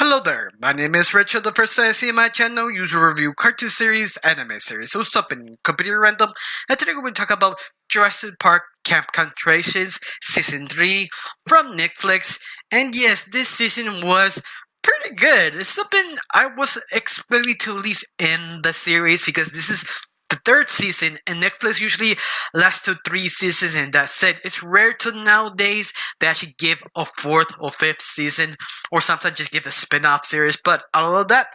Hello there, my name is Richard. The first time I see my channel, usually review cartoon series, anime series, so stop and completely random. And today we're going to talk about Jurassic Park Camp Cretaceous Season 3 from Netflix. And yes, this season was pretty good. It's something I was expecting to at least end the series because this is the third season, and Netflix usually lasts to 3 seasons, and that's it. It's rare to nowadays they actually give a fourth or fifth season, or sometimes just give a spin-off series. But out of that,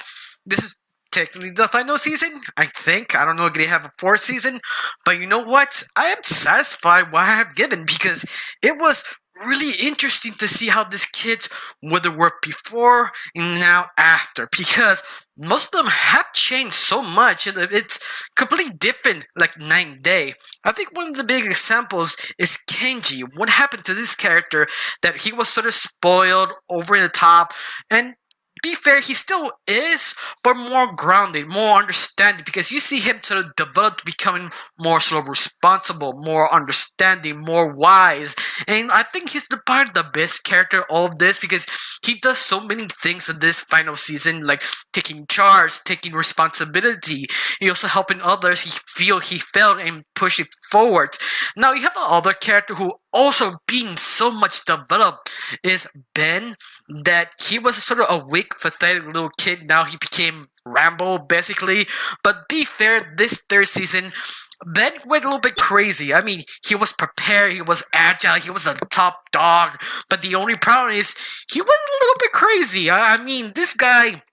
this is technically the final season. I think. I don't know if they have a fourth season, but you know what? I am satisfied what I have given because it was really interesting to see how these kids would work before and now after, because most of them have changed so much and it's completely different like night and day. I think one of the big examples is Kenji. What happened to this character that he was sort of spoiled, over the top, and be fair, he still is, but more grounded, more understanding, because you see him sort of develop to becoming more sort of responsible, more understanding, more wise. And I think he's probably the best character of all of this because he does so many things in this final season, like taking charge, taking responsibility. He also helping others. He felt and push it forward. Now you have another character who also being so much developed is Ben, that he was sort of a weak, pathetic little kid. Now he became Rambo, basically. But be fair, this third season, Ben went a little bit crazy. I mean, he was prepared, he was agile, he was a top dog. But the only problem is, he was a little bit crazy. I mean, this guy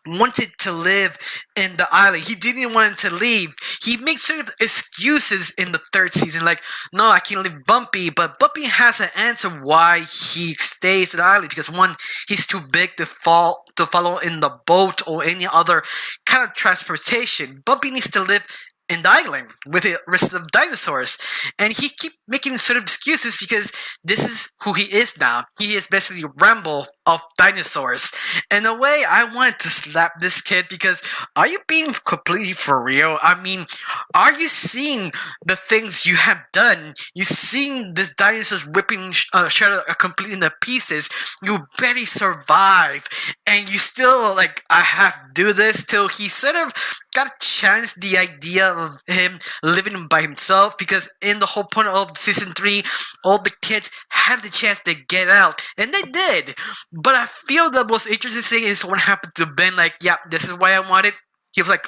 wanted to live in the island. He didn't want to leave. He makes sort of excuses in the third season, like, no, I can't leave Bumpy, but Bumpy has an answer why he stays in the island, because one, he's too big to follow in the boat or any other kind of transportation. Bumpy needs to live in the island with the rest of the dinosaurs, and he keep making sort of excuses because this is who he is now. He is basically Rambo of dinosaurs. In a way, I wanted to slap this kid because are you being completely for real? I mean, are you seeing the things you have done? You seeing this dinosaurs whipping Shadow completely into pieces. You barely survive, and you still like, I have to do this. Till he sort of got to challenge the idea of him living by himself, because in the whole point of season 3, all the kids had the chance to get out, and they did. But I feel the most interesting thing is what happened to Ben. Like, yeah, this is why I wanted. He was like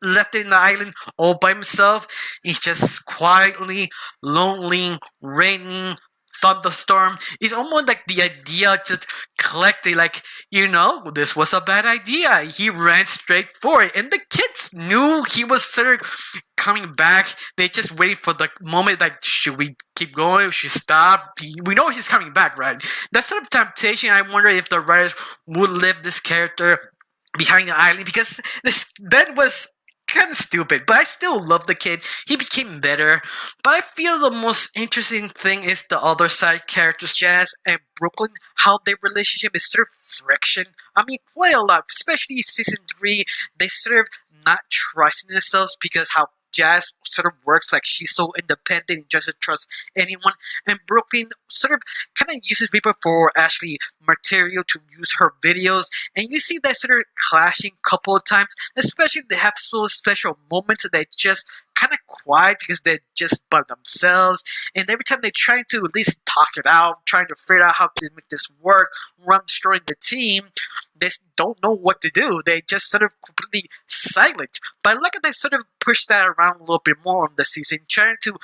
left in the island all by himself. He's just quietly, lonely, raining, thunderstorm. It's almost like the idea just collected, like, this was a bad idea. He ran straight for it, and the kids knew he was sort of coming back. They just waited for the moment, like, should we keep going? Should we stop? We know he's coming back, right? That sort of temptation. I wonder if the writers would leave this character behind the island, because this Ben was kind of stupid, but I still love the kid. He became better. But I feel the most interesting thing is the other side characters, Jazz and Brooklyn, how their relationship is sort of friction. I mean, quite a lot, especially season 3. They sort of not trusting themselves because how Jazz sort of works, like she's so independent and doesn't trust anyone, and Brooklyn sort of kind of uses people for actually material to use her videos, and you see that sort of clashing a couple of times, especially they have so special moments that they just kind of quiet because they're just by themselves, and every time they try to at least talk it out, trying to figure out how to make this work, run destroying the team, they don't know what to do. They just sort of completely silent. But I like that they sort of push that around a little bit more on the season, trying to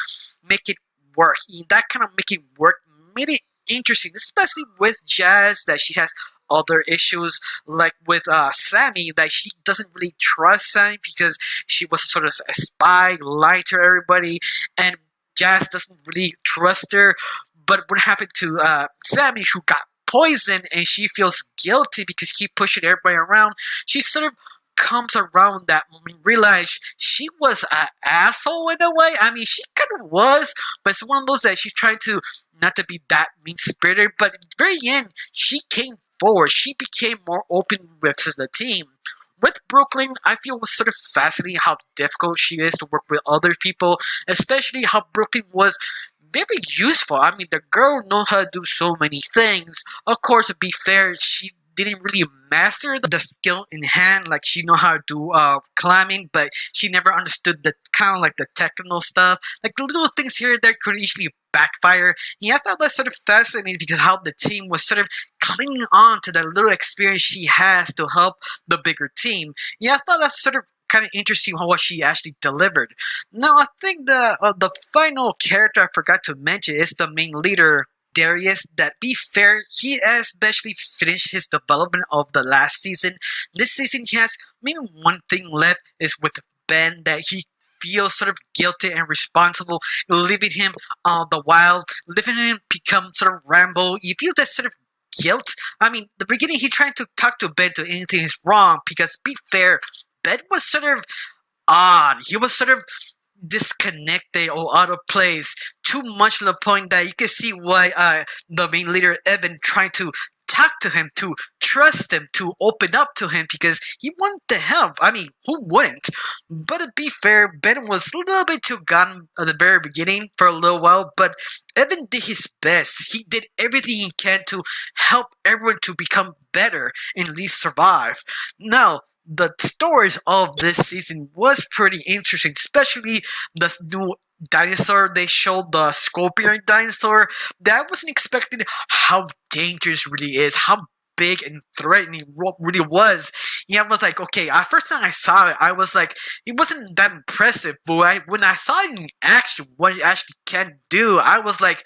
make it work. And that kind of making work made it interesting, especially with Jazz, that she has other issues, like with Sammy, that she doesn't really trust Sammy because she was sort of a spy, lied to everybody, and Jazz doesn't really trust her. But what happened to Sammy, who got poisoned, and she feels guilty because she keep pushing everybody around, she sort of comes around that moment, realize she was an asshole in a way. I mean, she kind of was, but it's one of those that she's trying to not to be that mean-spirited, but at the very end, she came forward. She became more open with the team. With Brooklyn, I feel it was sort of fascinating how difficult she is to work with other people, especially how Brooklyn was very useful. I mean, the girl knows how to do so many things. Of course, to be fair, she didn't really master the skill in hand. Like she know how to do climbing, but she never understood the kind of like the technical stuff. Like the little things here and there could easily backfire. Yeah, I found that sort of fascinating because how the team was sort of clinging on to that little experience she has to help the bigger team. Yeah, I thought that's sort of kind of interesting how what she actually delivered. Now, I think the final character I forgot to mention is the main leader, Darius. That be fair, he especially finished his development of the last season. This season he has maybe one thing left is with Ben, that he feels sort of guilty and responsible, leaving him on the wild, leaving him become sort of ramble. You feel that sort of guilt. I mean, the beginning he tried to talk to Ben to anything is wrong because be fair, Ben was sort of odd. He was sort of disconnected or out of place too much to the point that you can see why the main leader Evan trying to talk to him, to trust him, to open up to him because he wanted to help. I mean, who wouldn't? But to be fair, Ben was a little bit too gone at the very beginning for a little while, but Evan did his best. He did everything he can to help everyone to become better and at least survive. Now, the stories of this season was pretty interesting, especially the new dinosaur they showed, the scorpion dinosaur. That I wasn't expecting how dangerous really is, how big and threatening really was. Yeah, I was like, okay, first time I saw it, I was like, it wasn't that impressive, but when I saw it in action, what it actually can do, I was like,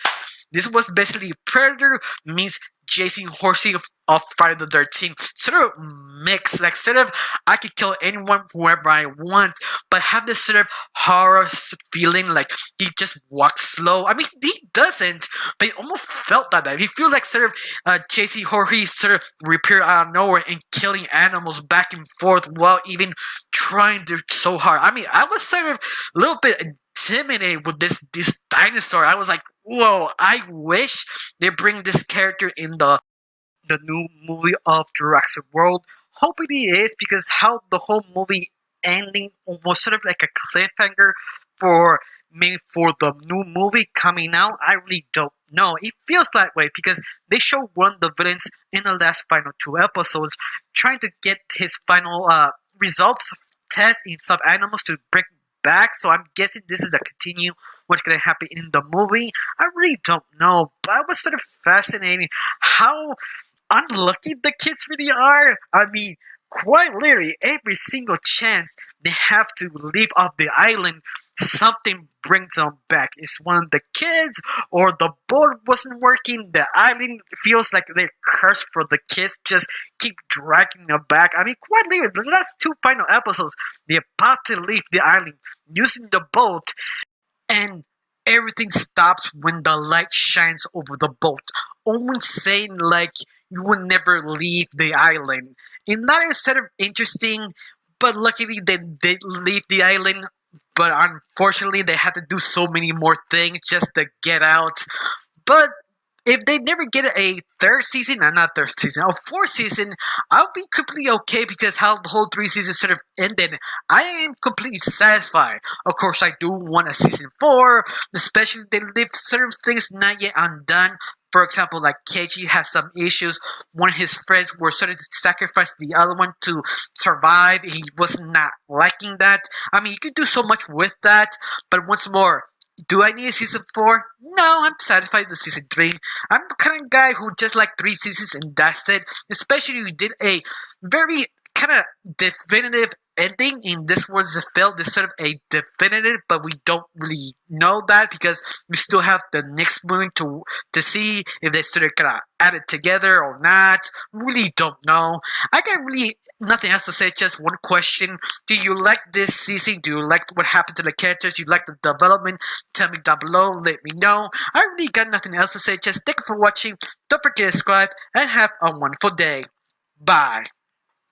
this was basically Predator meets Jason Horsey of Friday the 13th. Sort of mix, like sort of I could kill anyone, whoever I want, but have this sort of horror feeling like he just walks slow. I mean, he doesn't, but it almost felt like that. He feels like sort of Jason Horsey sort of reappear out of nowhere and killing animals back and forth while even trying to so hard. I mean, I was sort of a little bit intimidated with this dinosaur. I was like, whoa, I wish they bring this character in the new movie of Jurassic World. Hoping it is, because how the whole movie ending almost sort of like a cliffhanger for maybe for the new movie coming out. I really don't know. It feels that way because they show one of the villains in the last final 2 episodes trying to get his final results test in some animals to bring back. So I'm guessing this is a continue what's going to happen in the movie. I really don't know, but I was sort of fascinated how unlucky the kids really are. I mean, quite literally, every single chance they have to leave off the island, something brings them back. It's one of the kids, or the boat wasn't working. The island feels like they're cursed for the kids. Just keep dragging them back. I mean, quite literally, the last 2 final episodes, they're about to leave the island using the boat, and everything stops when the light shines over the boat, almost saying like you will never leave the island. And that is sort of interesting, but luckily they did leave the island, but unfortunately they had to do so many more things just to get out. But if they never get a third season, not third season, a fourth season, I'll be completely okay because how the whole 3 seasons sort of ended, I am completely satisfied. Of course, I do want a season 4, especially if they leave certain things not yet undone. For example, like KG has some issues. One of his friends were sort of sacrificed the other one to survive. He was not liking that. I mean, you could do so much with that, but once more, do I need a season 4? No, I'm satisfied with season 3. I'm the kind of guy who just like 3 seasons and that's it. Especially if you did a very kind of definitive ending, and this was felt as sort of a definitive, but we don't really know that because we still have the next movie to see if they sort of gonna add it together or not. Really don't know. I got really nothing else to say, just one question. Do you like this season? Do you like what happened to the characters? Do you like the development? Tell me down below, let me know. I really got nothing else to say, just thank you for watching. Don't forget to subscribe and have a wonderful day. Bye.